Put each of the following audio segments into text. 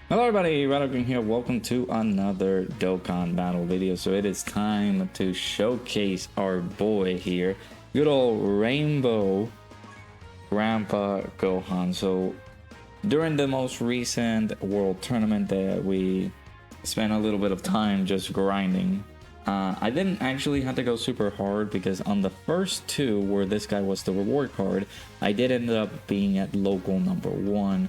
Hello everybody, Dokkan here. Welcome to another Dokkan battle video. So it is time to showcase our boy here, good old Rainbow Grandpa Gohan. So during the most recent World Tournament that we spent a little bit of time just grinding, I didn't actually have to go super hard because on the first two where this guy was the reward card, I did end up being at local number 1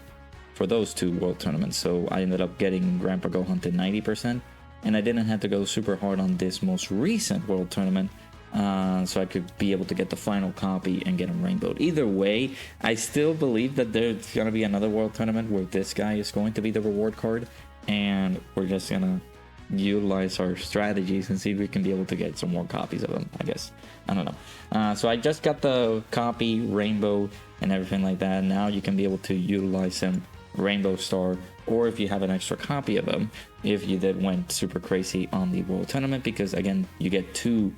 for those two world tournaments. So I ended up getting Grandpa Gohan to 90%, and I didn't have to go super hard on this most recent world tournament, so I could be able to get the final copy and get him rainbowed. Either way, I still believe that there's gonna be another world tournament where this guy is going to be the reward card, and we're just gonna utilize our strategies and see if we can be able to get some more copies of him, I guess. I don't know. So I just got the copy rainbow and everything like that. Now you can be able to utilize him Rainbow Star, or if you have an extra copy of him, if you did went super crazy on the World Tournament, because again, you get 2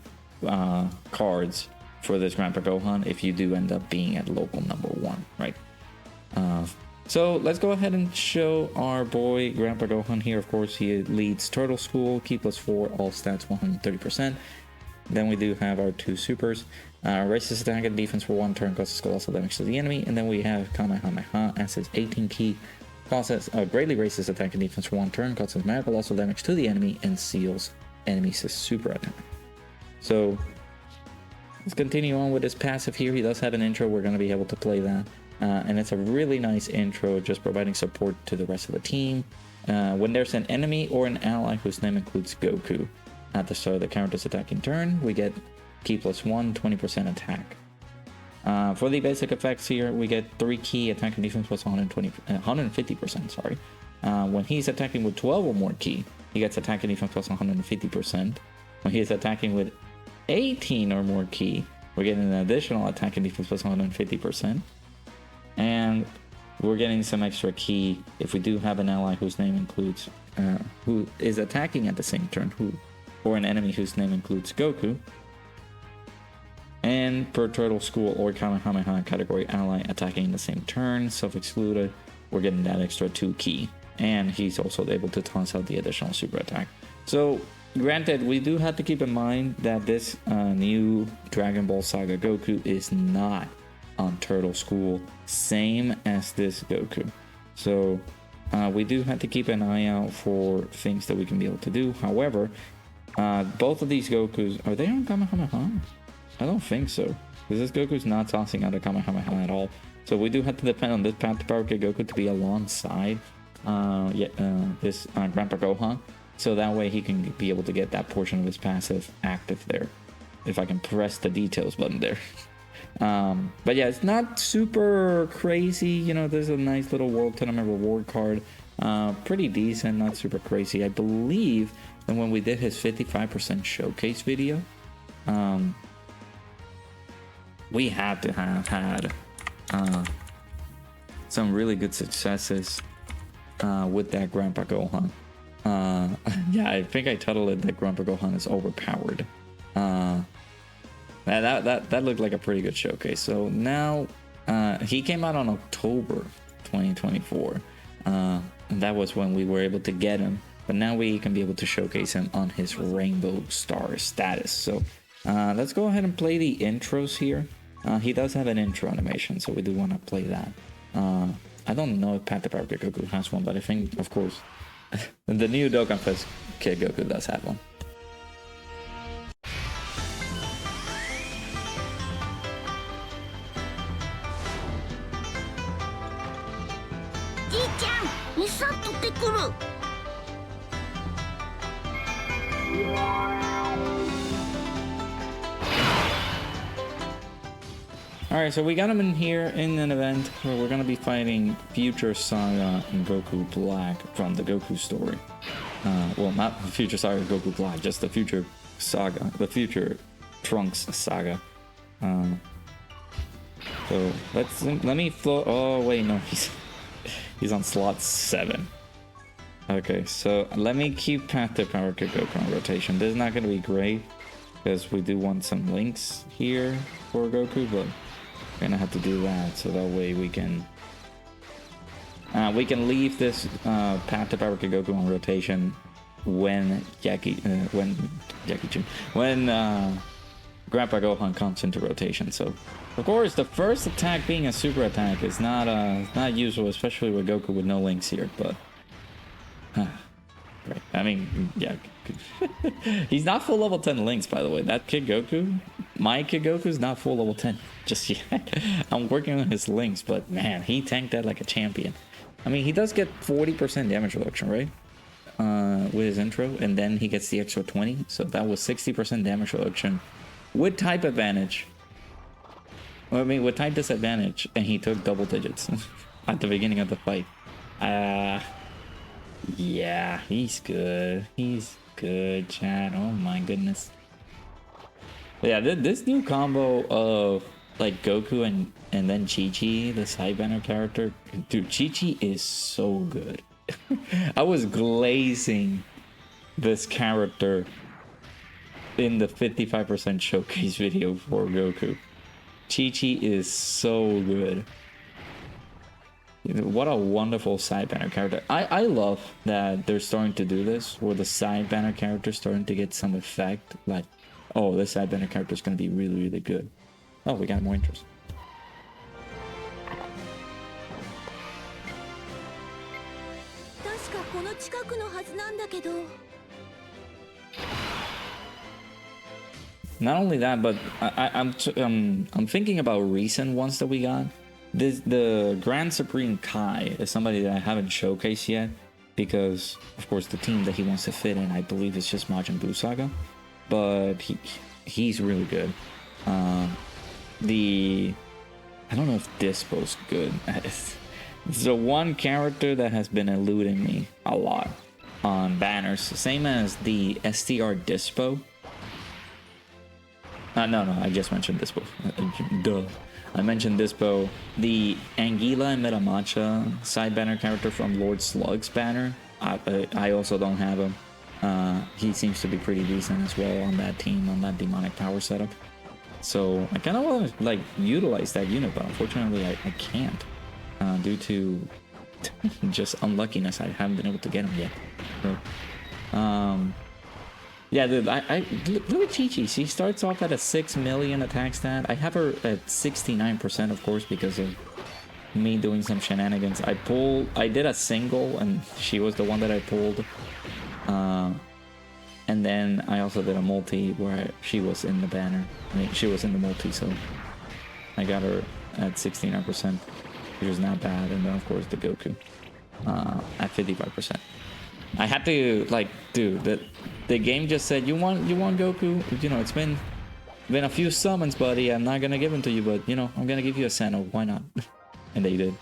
cards for this Grandpa Gohan if you do end up being at local number 1, right? So let's go ahead and show our boy Grandpa Gohan here. Of course, he leads Turtle School, Key +4, all stats 130%. Then we do have our 2 supers. Raises attack and defense for 1 turn, causes colossal damage to the enemy. And then we have Kamehameha, assets 18 key, causes greatly raises attack and defense for 1 turn, causes mega colossal damage to the enemy, and seals enemies' super attack. So let's continue on with his passive here. He does have an intro. We're going to be able to play that. And it's a really nice intro, just providing support to the rest of the team. When there's an enemy or an ally whose name includes Goku at the start of the character's attacking turn, we get Key +1, 20% attack. For the basic effects here, we get 3 key, attack and defense plus 150%, sorry. When he's attacking with 12 or more key, he gets attack and defense plus 150%. When he is attacking with 18 or more key, we're getting an additional attack and defense plus 150%. And we're getting some extra key if we do have an ally whose name includes, who is attacking at the same turn, or an enemy whose name includes Goku. And per Turtle School or Kamehameha category ally attacking in the same turn, self-excluded, we're getting that extra 2 key. And he's also able to toss out the additional super attack. So, granted, we do have to keep in mind that this new Dragon Ball Saga Goku is not on Turtle School, same as this Goku. So, we do have to keep an eye out for things that we can be able to do. However, both of these Gokus, are they on Kamehameha? I don't think so, because this Goku's not tossing out a Kamehameha at all. So we do have to depend on this Path to Power Kid Goku to be alongside this Grandpa Gohan, so that way he can be able to get that portion of his passive active there. If I can press the details button there. But yeah, it's not super crazy. You know, there's a nice little World Tournament reward card. Pretty decent, not super crazy. I believe that when we did his 55% showcase video, we had to have had some really good successes with that Grandpa Gohan. Yeah, I think I titled it that Grandpa Gohan is overpowered. That looked like a pretty good showcase. So now he came out on October 2024. And that was when we were able to get him. But now we can be able to showcase him on his Rainbow Star status. So let's go ahead and play the intros here. He does have an intro animation, so we do want to play that. I don't know if Path to Power Kid Goku has one, but I think, of course, the new Dokkan Fest Kid Goku does have one. Alright, so we got him in here in an event where we're going to be fighting Future Saga and Goku Black from the Goku story. Well, not the Future Saga Goku Black, just the Future Saga, the Future Trunks Saga. So let me float. Oh wait, no, he's on slot 7. Okay, so let me keep Path to Power Kid Goku on rotation. This is not going to be great because we do want some links here for Goku, but we're gonna have to do that so that way we can We can leave this Path to Power Goku on rotation when Grandpa Gohan comes into rotation. So, of course, the first attack being a super attack is not usual, especially with Goku with no links here. But, right. I mean, yeah, he's not full level 10 links, by the way. That Kid Goku, my Kid Goku, is not full level 10 just yet. I'm working on his links, but man, he tanked that like a champion. I mean, he does get 40% damage reduction, right? With his intro, and then he gets the extra 20, so that was 60% damage reduction with type advantage. Well, I mean, with type disadvantage, and he took double digits at the beginning of the fight. Yeah, he's good. He's good, chat. Oh my goodness. Yeah, this new combo of like Goku and then Chi-Chi, the side banner character, dude, Chi-Chi is so good. I was glazing this character in the 55% showcase video for Goku. Chi-Chi is so good. What a wonderful side banner character. I love that they're starting to do this, where the side banner character is starting to get some effect. Like, oh, this side banner character is going to be really, really good. Oh, we got more interest. Not only that, but I'm thinking about recent ones that we got. The Grand Supreme Kai is somebody that I haven't showcased yet, because of course the team that he wants to fit in, I believe, is just Majin Buu Saga, but he's really good. I don't know if Dispo's good. It's the one character that has been eluding me a lot on banners, same as the STR Dispo. No, I just mentioned Dispo. Duh. I mentioned Dispo. The Anguilla and Metamacha side banner character from Lord Slug's banner. I also don't have him. He seems to be pretty decent as well on that team, on that demonic power setup. So I kind of want to like utilize that unit, but unfortunately I can't due to just unluckiness. I haven't been able to get him yet. So, yeah, dude, look at Chi-Chi. She starts off at a 6 million attack stat. I have her at 69%, of course, because of me doing some shenanigans. I did a single, and she was the one that I pulled. And then I also did a multi where she was in the banner. I mean, she was in the multi, so I got her at 69%, which is not bad. And then, of course, the Goku at 55%. I had to, like, dude, the game just said, you want Goku? You know, it's been a few summons, buddy. I'm not gonna give them to you, but, you know, I'm gonna give you a Sano. Why not? And they did.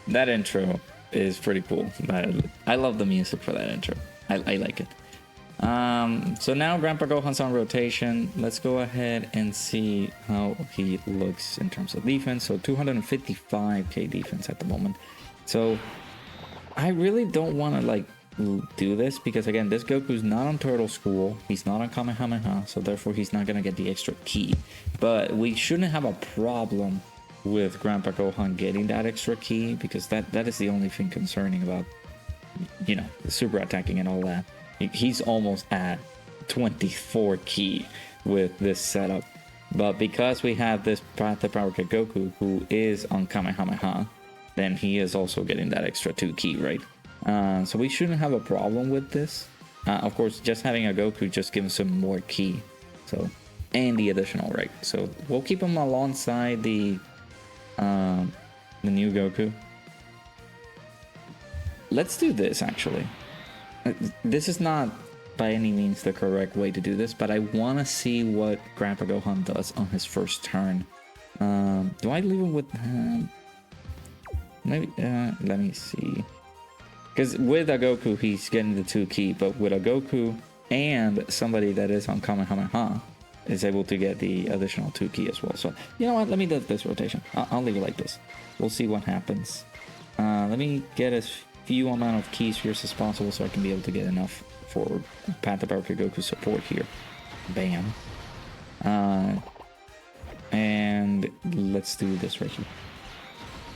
That intro is pretty cool. I love the music for that intro. I like it. So now Grandpa Gohan's on rotation. Let's go ahead and see how he looks in terms of defense. So 255k defense at the moment. So I really don't want to like do this, because again, this Goku's not on Turtle School. He's not on Kamehameha, so therefore he's not gonna get the extra ki. But we shouldn't have a problem with Grandpa Gohan getting that extra ki, because that is the only thing concerning about, you know, the super attacking and all that. He's almost at 24 ki with this setup. But because we have this Path to Power Goku who is on Kamehameha, then he is also getting that extra 2 ki, right? So we shouldn't have a problem with this. Of course, just having a Goku just gives him more ki. So, and the additional, right? So we'll keep him alongside the new Goku. Let's do this, actually. This is not by any means the correct way to do this, but I want to see what Grandpa Gohan does on his first turn. Do I leave him with... maybe... let me see. Because with a Goku, he's getting the 2 ki, but with a Goku and somebody that is on Kamehameha is able to get the additional 2 ki as well. So, you know what? Let me do this rotation. I'll leave it like this. We'll see what happens. Let me get as few amount of keys fierce as possible so I can be able to get enough for Path of Power Goku support here. Bam. And let's do this right here.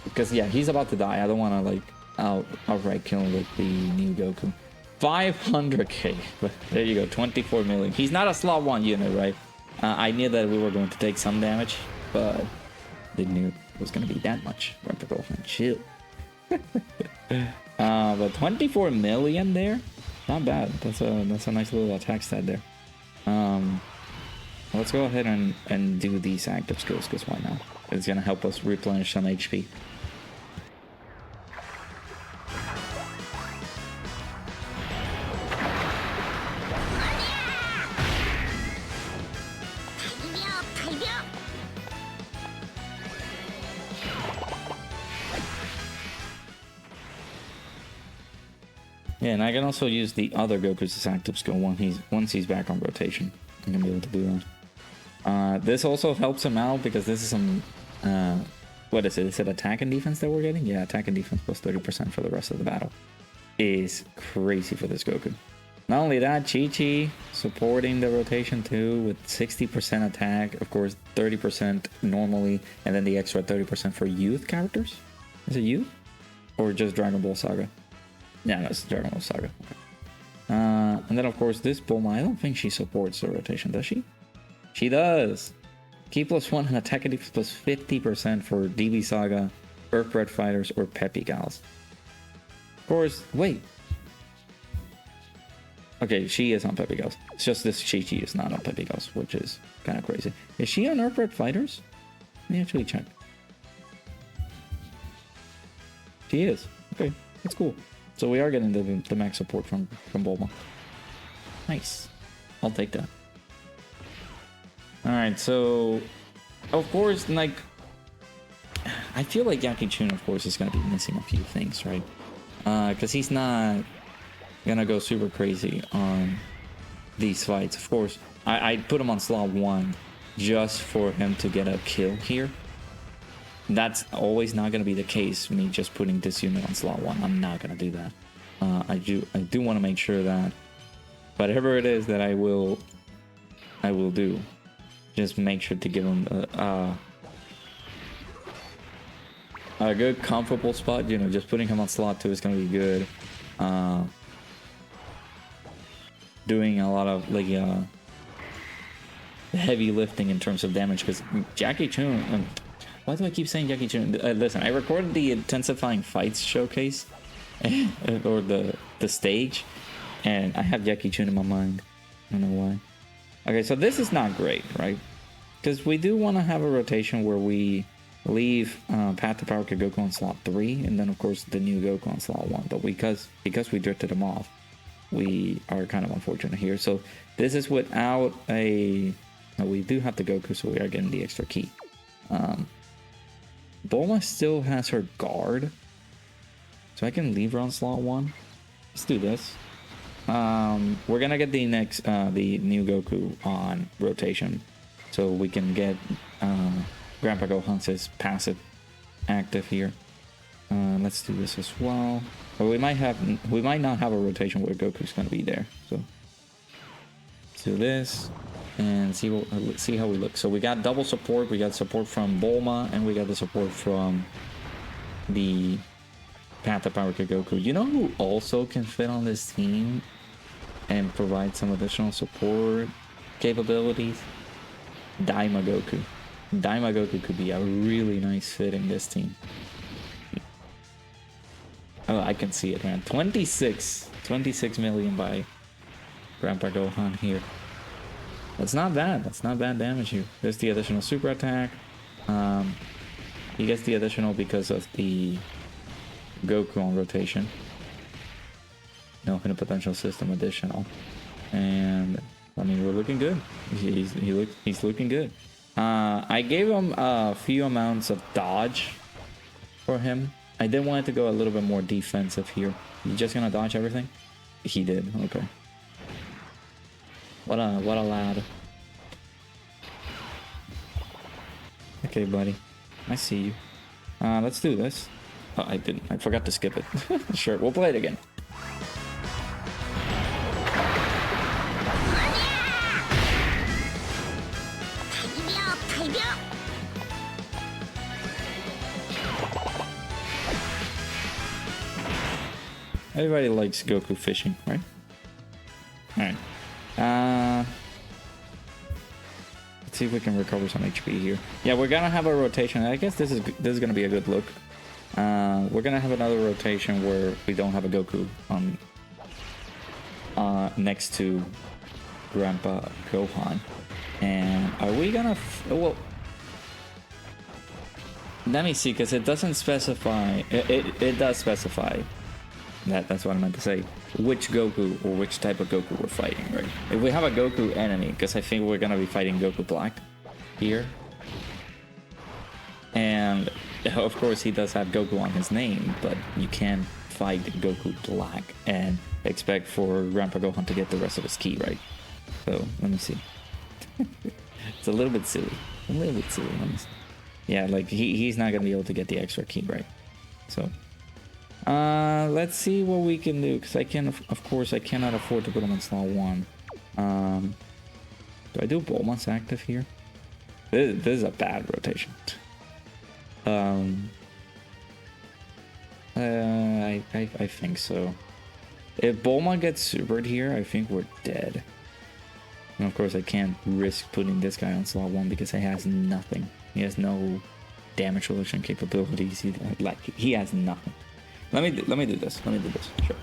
Because yeah, he's about to die. I don't want to like outright kill him with the new Goku. 500k. But there you go, 24 million. He's not a slot 1 unit, right? I knew that we were going to take some damage, but didn't know it was going to be that much. Chill. But 24 million there, not bad. That's a nice little attack stat there. Let's go ahead and do these active skills, because why not? It's gonna help us replenish some HP. Yeah, and I can also use the other Goku's active skill once he's back on rotation. I'm gonna be able to do that. This also helps him out because this is some what is it? Is it attack and defense that we're getting? Yeah, attack and defense plus 30% for the rest of the battle. Is crazy for this Goku. Not only that, Chi-Chi supporting the rotation too with 60% attack, of course 30% normally, and then the extra 30% for youth characters. Is it youth? Or just Dragon Ball Saga? Yeah, no, it's Dragon Ball Saga. Okay. And then of course this Bulma, I don't think she supports the rotation, does she? She does! Key +1 and attack and defense plus 50% for DB Saga, Earthbred Fighters, or Peppy Gals. Of course, wait. Okay, she is on Peppy Gals. It's just this Chi-Chi is not on Peppy Gals, which is kind of crazy. Is she on Earthbred Fighters? Let me actually check. She is. Okay, that's cool. So we are getting the max support from Bulma. Nice. I'll take that. Alright, so of course, like I feel like Yaki-chun, of course, is gonna be missing a few things, right? Because he's not gonna go super crazy on these fights. Of course, I put him on slot 1 just for him to get a kill here. That's always not gonna be the case, me just putting this unit on slot 1. I'm not gonna do that. I do want to make sure that whatever it is that I will do, just make sure to give him a good comfortable spot. You know, just putting him on slot 2 is gonna be good. Doing a lot of like heavy lifting in terms of damage, because Jackie-chun. Why do I keep saying Jackie-chun? Listen, I recorded the Intensifying Fights showcase, or the stage, and I have Jackie-chun in my mind. I don't know why. Okay, so this is not great, right? Because we do want to have a rotation where we leave Path to Power Goku on slot 3, and then of course the new Goku on slot 1. But because we drifted him off, we are kind of unfortunate here. So this is without a... No, we do have the Goku, so we are getting the extra key. Bulma still has her guard, so I can leave her on slot 1. Let's do this. We're gonna get the next the new Goku on rotation, so we can get Grandpa Gohan's passive active here. Let's do this as well. But we might not have a rotation where Goku's gonna be there. So let's do this and see how we look. So we got double support. We got support from Bulma, and we got the support from the Path of Power Goku. You know who also can fit on this team and provide some additional support capabilities? Daima Goku. Daima Goku could be a really nice fit in this team. Oh, I can see it, man. 26 million by Grandpa Gohan here. That's not bad. That's not bad damage here. There's the additional super attack. He gets the additional because of the Goku on rotation. No hidden potential system additional. And I mean, we're looking good. He's looking good. I gave him a few amounts of dodge for him. I did want it to go a little bit more defensive here. You just gonna dodge everything? He did. Okay. What a lad. Okay, buddy. I see you. Let's do this. Oh, I didn't. I forgot to skip it. Sure, we'll play it again. Everybody likes Goku fishing, right? Alright. Let's see if we can recover some HP here. Yeah, we're gonna have a rotation. I guess this is gonna be a good look. We're gonna have another rotation where we don't have a Goku on next to Grandpa Gohan. And are we gonna well, let me see, because it doesn't specify. It does specify. That's what I meant to say. Which Goku or which type of Goku we're fighting, right? If we have a Goku enemy, because I think we're gonna be fighting Goku Black here. And of course he does have Goku on his name, but you can't fight Goku Black and expect for Grandpa Gohan to get the rest of his ki, right? So let me see. It's a little bit silly. A little bit silly. Yeah, like he's not gonna be able to get the extra ki, right? So let's see what we can do, because I can, of course, I cannot afford to put him on slot 1. Do I do Bulma's active here? This is a bad rotation. I think so. If Bulma gets supered here, I think we're dead. And of course, I can't risk putting this guy on slot 1 because he has nothing. He has no damage reduction capabilities. He has nothing. Let me do this. Sure.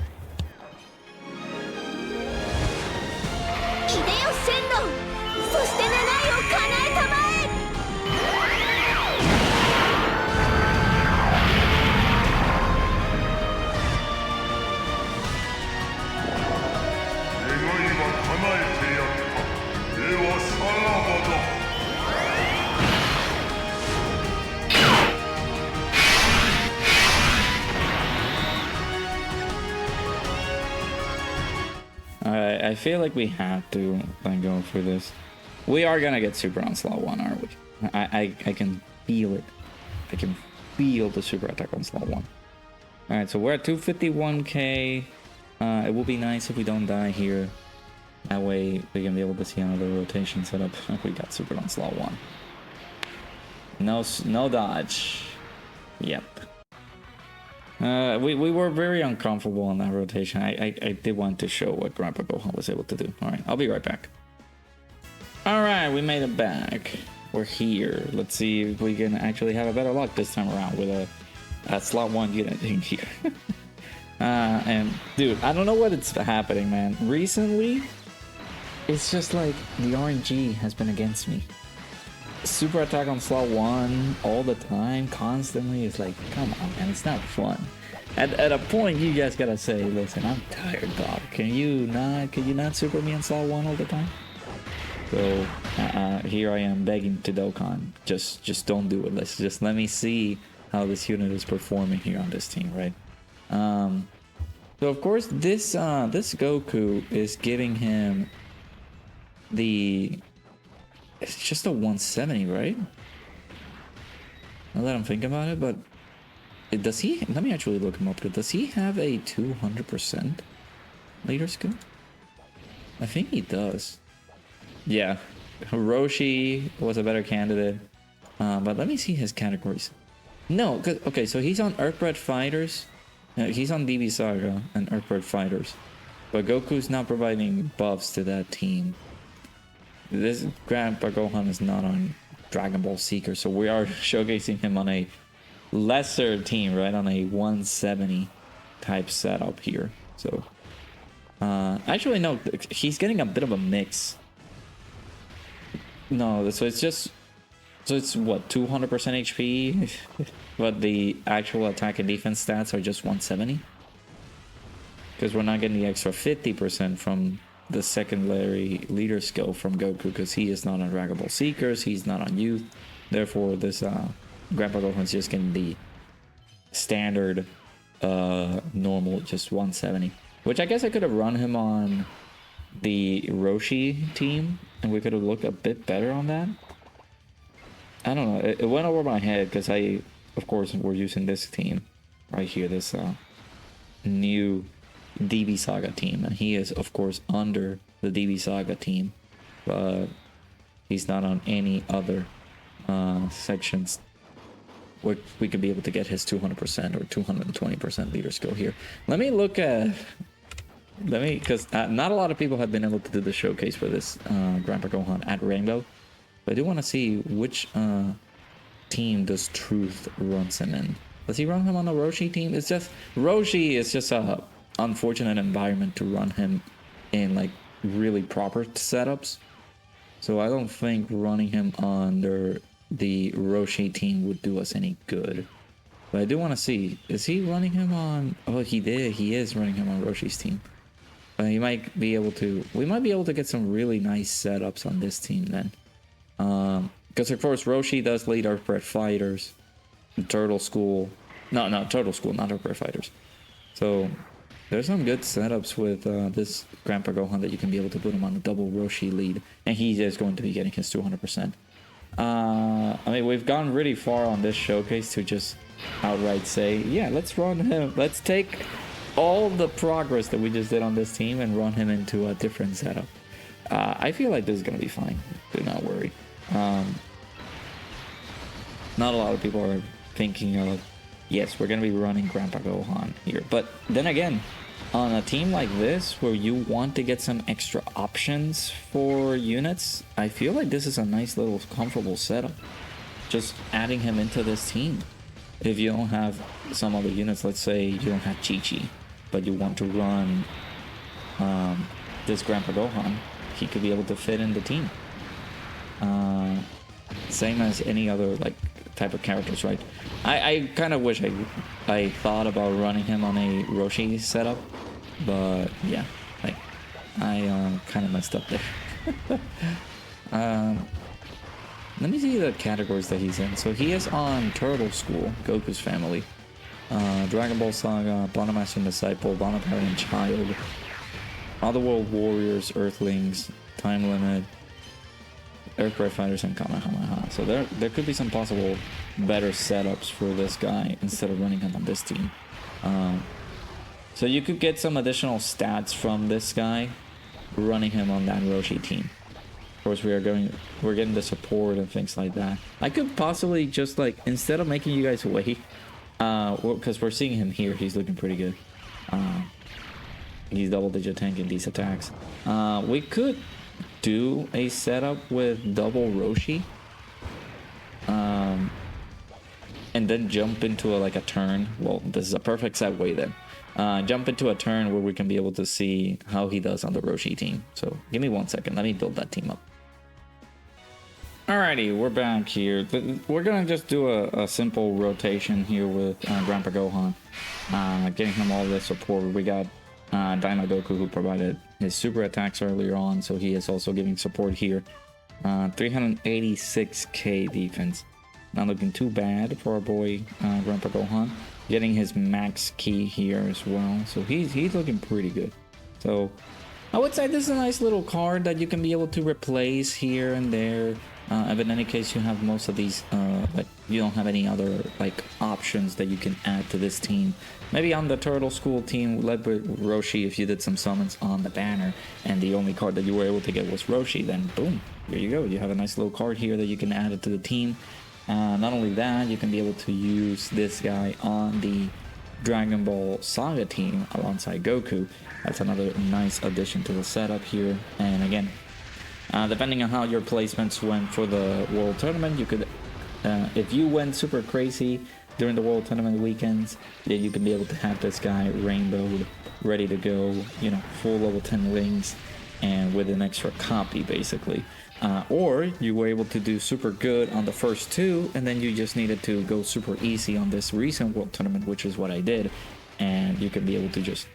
I feel like we have to go for this. We are gonna get super on slot 1, aren't we? I can feel it. I can feel the super attack on slot 1. Alright, so we're at 251k. It will be nice if we don't die here. That way we can be able to see another rotation setup. We got super on slot 1. No dodge. Yep. We were very uncomfortable on that rotation. I did want to show what Grandpa Gohan was able to do. Alright, I'll be right back. Alright, we made it back. We're here. Let's see if we can actually have a better luck this time around with a slot 1 unit in here. And dude, I don't know what it's happening, man. Recently, it's just like the RNG has been against me. Super attack on slot 1 all the time, constantly. It's like, come on, man, it's not fun. At a point, you guys gotta say, listen, I'm tired, dog. Can you not super me on slot 1 all the time? So here I am begging to Dokkan, just don't do it. Just let me see how this unit is performing here on this team, right? So of course this Goku is giving him it's just a 170, right? Now that I'm thinking about it, but does he? Let me actually look him up. Does he have a 200% leader skill? I think he does. Yeah, Hiroshi was a better candidate, but let me see his categories. No, okay, so he's on Earthbred Fighters. He's on DB Saga and Earthbred Fighters, but Goku's not providing buffs to that team. This Grandpa Gohan is not on Dragon Ball Seeker, so we are showcasing him on a lesser team, right? On a 170 type setup here. So, actually, no, he's getting a bit of a mix. No, so it's what, 200% HP, but the actual attack and defense stats are just 170. Because we're not getting the extra 50% from the secondary leader skill from Goku, because he is not on Dragon Ball Seekers, he's not on Youth. Therefore, this Grandpa Gohan is just getting the standard normal, just 170. Which I guess I could have run him on the Roshi team, and we could have looked a bit better on that. I don't know, it went over my head, because of course, we're using this team. right here, this new DB Saga team, and he is of course under the DB Saga team, but he's not on any other sections where we could be able to get his 200% or 220% leader skill here. Let me look at, because not a lot of people have been able to do the showcase for this Grandpa Gohan at Rainbow, but I do want to see which team does Truth runs him in. Does he run him on the Roshi team? It's just, Roshi is just a unfortunate environment to run him in, like, really proper setups. So I don't think running him under the Roshi team would do us any good. But I do want to see, is he running him on, oh, he is running him on Roshi's team. But he might be able to, we might be able to get some really nice setups on this team then. Because of course Roshi does lead Earthbred Fighters, Turtle School, no, Turtle School, not Earthbred Fighters. So there's some good setups with this Grandpa Gohan that you can be able to put him on a double Roshi lead, and he is going to be getting his 200%. I mean, we've gone really far on this showcase to just outright say, yeah, let's run him. Let's take all the progress that we just did on this team and run him into a different setup. I feel like this is going to be fine. Do not worry. Not a lot of people are thinking of, yes, we're going to be running Grandpa Gohan here. But then again, on a team like this, where you want to get some extra options for units, I feel like this is a nice little comfortable setup. Just adding him into this team. If you don't have some other units, let's say you don't have Chi-Chi, but you want to run this Grandpa Gohan, he could be able to fit in the team. Same as any other like type of characters, right? I kind of wish I thought about running him on a Roshi setup, but yeah, like I kind of messed up there. Let me see the categories that he's in. So he is on Turtle School, Goku's family, Dragon Ball Saga, Bonamaster and Disciple, Bonaparte and Child, Otherworld Warriors, Earthlings, Time Limit, Earthbred Fighters, and Kamehameha. So there could be some possible better setups for this guy instead of running him on this team. So you could get some additional stats from this guy running him on that Roshi team. Of course, we're getting the support and things like that. I could possibly just, like, instead of making you guys wait, because we're seeing him here, he's looking pretty good. He's double-digit tanking these attacks. We could do a setup with double Roshi, and then jump into a turn. Well, this is a perfect segue then. Jump into a turn where we can be able to see how he does on the Roshi team. So give me 1 second. Let me build that team up. Alrighty, we're back here. We're gonna just do a simple rotation here with Grandpa Gohan, getting him all the support. We got Daima Goku, who provided his super attacks earlier on, so he is also giving support here. 386k defense. Not looking too bad for our boy Grandpa Gohan. Getting his max key here as well, so he's looking pretty good. So I would say this is a nice little card that you can be able to replace here and there. If in any case you have most of these, but you don't have any other options that you can add to this team. Maybe on the Turtle School team led with Roshi, if you did some summons on the banner and the only card that you were able to get was Roshi, then boom, here you go. You have a nice little card here that you can add it to the team. Not only that, you can be able to use this guy on the Dragon Ball Saga team alongside Goku. That's another nice addition to the setup here. And again, depending on how your placements went for the World Tournament, you could, if you went super crazy during the World Tournament weekends, yeah, you can be able to have this guy rainbowed, ready to go, you know, full level 10 wings, and with an extra copy, basically. Or you were able to do super good on the first two, and then you just needed to go super easy on this recent World Tournament, which is what I did, and you can be able to just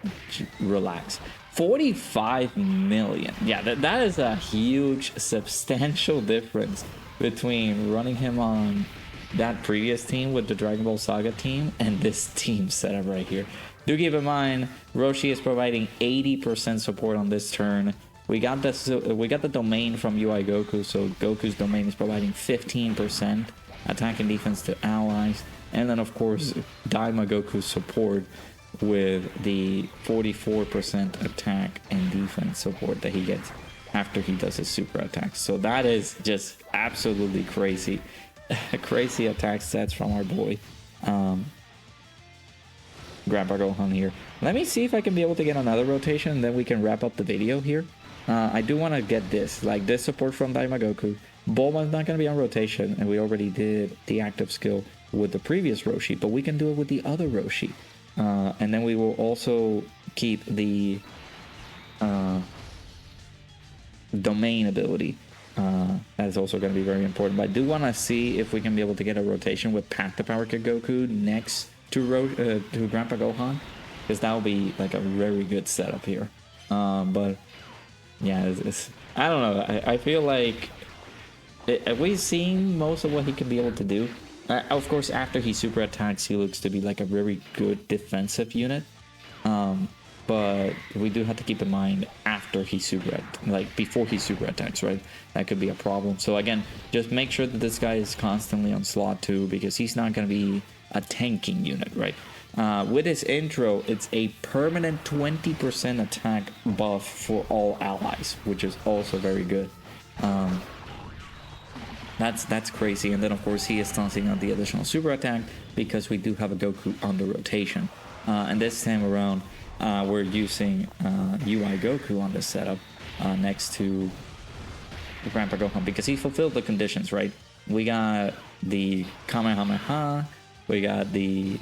relax. 45 million. Yeah, that is a huge, substantial difference between running him on that previous team with the Dragon Ball Saga team and this team setup right here. Do keep in mind, Roshi is providing 80% support on this turn. We got the domain from UI Goku, so Goku's domain is providing 15%. attack and defense to allies, and then of course Daima Goku's support with the 44% attack and defense support that he gets after he does his super attacks. So that is just absolutely crazy. Crazy attack sets from our boy Grandpa Gohan here. Let me see if I can be able to get another rotation, and then we can wrap up the video here. I do want to get this, like this support from Daima Goku. Bulma's not going to be on rotation, and we already did the active skill with the previous Roshi, but we can do it with the other Roshi. And then we will also keep the domain ability. That is also going to be very important. But I do want to see if we can be able to get a rotation with Path to Power Kid Goku next to Grandpa Gohan, because that will be like a very good setup here. But yeah, I don't know. I feel like we've seen most of what he can be able to do. Of course, after he super attacks, he looks to be like a very good defensive unit. But we do have to keep in mind after he before he super attacks, right? That could be a problem. So again, just make sure that this guy is constantly on slot 2, because he's not going to be a tanking unit, right? With his intro, it's a permanent 20% attack buff for all allies, which is also very good. That's crazy. And then of course he is tossing out the additional super attack because we do have a Goku on the rotation. And this time around, we're using UI Goku on this setup next to Grandpa Gohan, because he fulfilled the conditions, right? We got the Kamehameha, we got the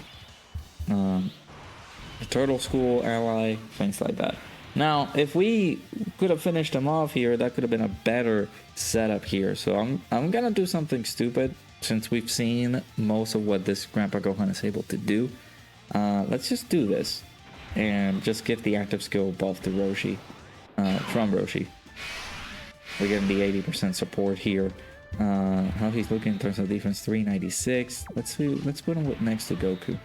Turtle School ally, things like that. Now, if we could have finished him off here, that could have been a better setup here. So I'm gonna do something stupid, since we've seen most of what this Grandpa Gohan is able to do. Let's just do this and just give the active skill buff to Roshi, from Roshi. We're getting the 80% support here. How he's looking in terms of defense, 396. Let's put him next to Goku.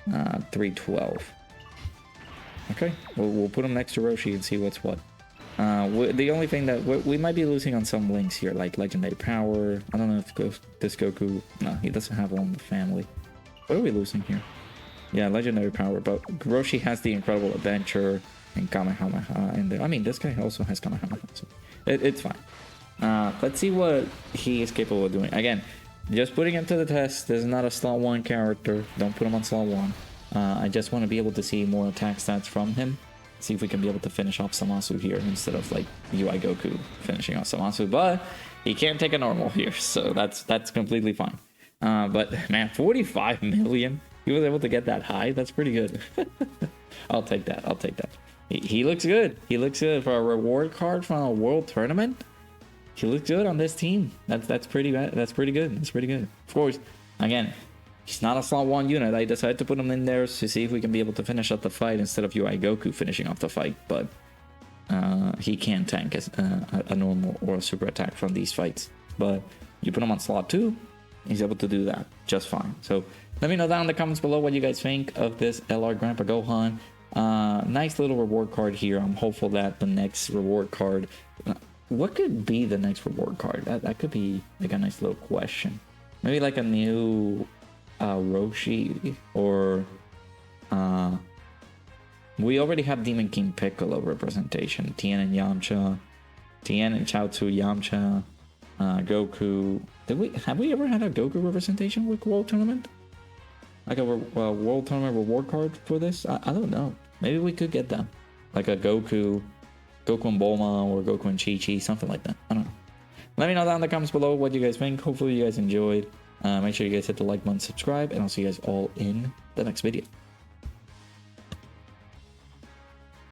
312. Okay, we'll put him next to Roshi and see what's what. The only thing that we might be losing on some links here, like legendary power. I don't know if this Goku. No, he doesn't have one in the family. What are we losing here? Yeah, legendary power, but Roshi has the incredible adventure and Kamehameha, and I mean, this guy also has Kamehameha, so it's fine. Let's see what he is capable of doing. Again, just putting him to the test. This is not a slot 1 character. Don't put him on slot 1. I just want to be able to see more attack stats from him. See if we can be able to finish off Zamasu here instead of like UI Goku finishing off Zamasu. But he can't take a normal here, so that's completely fine. But man, 45 million. He was able to get that high. That's pretty good. I'll take that. I'll take that. He looks good. He looks good for a reward card from a world tournament. He looks good on this team. That's pretty bad. That's pretty good. That's pretty good. Of course, again, he's not a slot 1 unit. I decided to put him in there to see if we can be able to finish up the fight instead of UI Goku finishing off the fight. But he can tank as a normal or a super attack from these fights. But you put him on slot 2, he's able to do that just fine. So let me know down in the comments below what you guys think of this LR Grandpa Gohan. Nice little reward card here. I'm hopeful that the next reward card... what could be the next reward card? That could be like a nice little question. Maybe like a new Roshi, or... we already have Demon King Piccolo representation. Tien and Yamcha. Tien and Chaozu Yamcha. Goku. Have we ever had a Goku representation with World Tournament? Like a World Tournament reward card for this? I don't know. Maybe we could get that. Like a Goku and Bulma, or Goku and Chi-Chi, something like that. I don't know. Let me know down in the comments below what you guys think. Hopefully you guys enjoyed. Make sure you guys hit the like button, subscribe, and I'll see you guys all in the next video.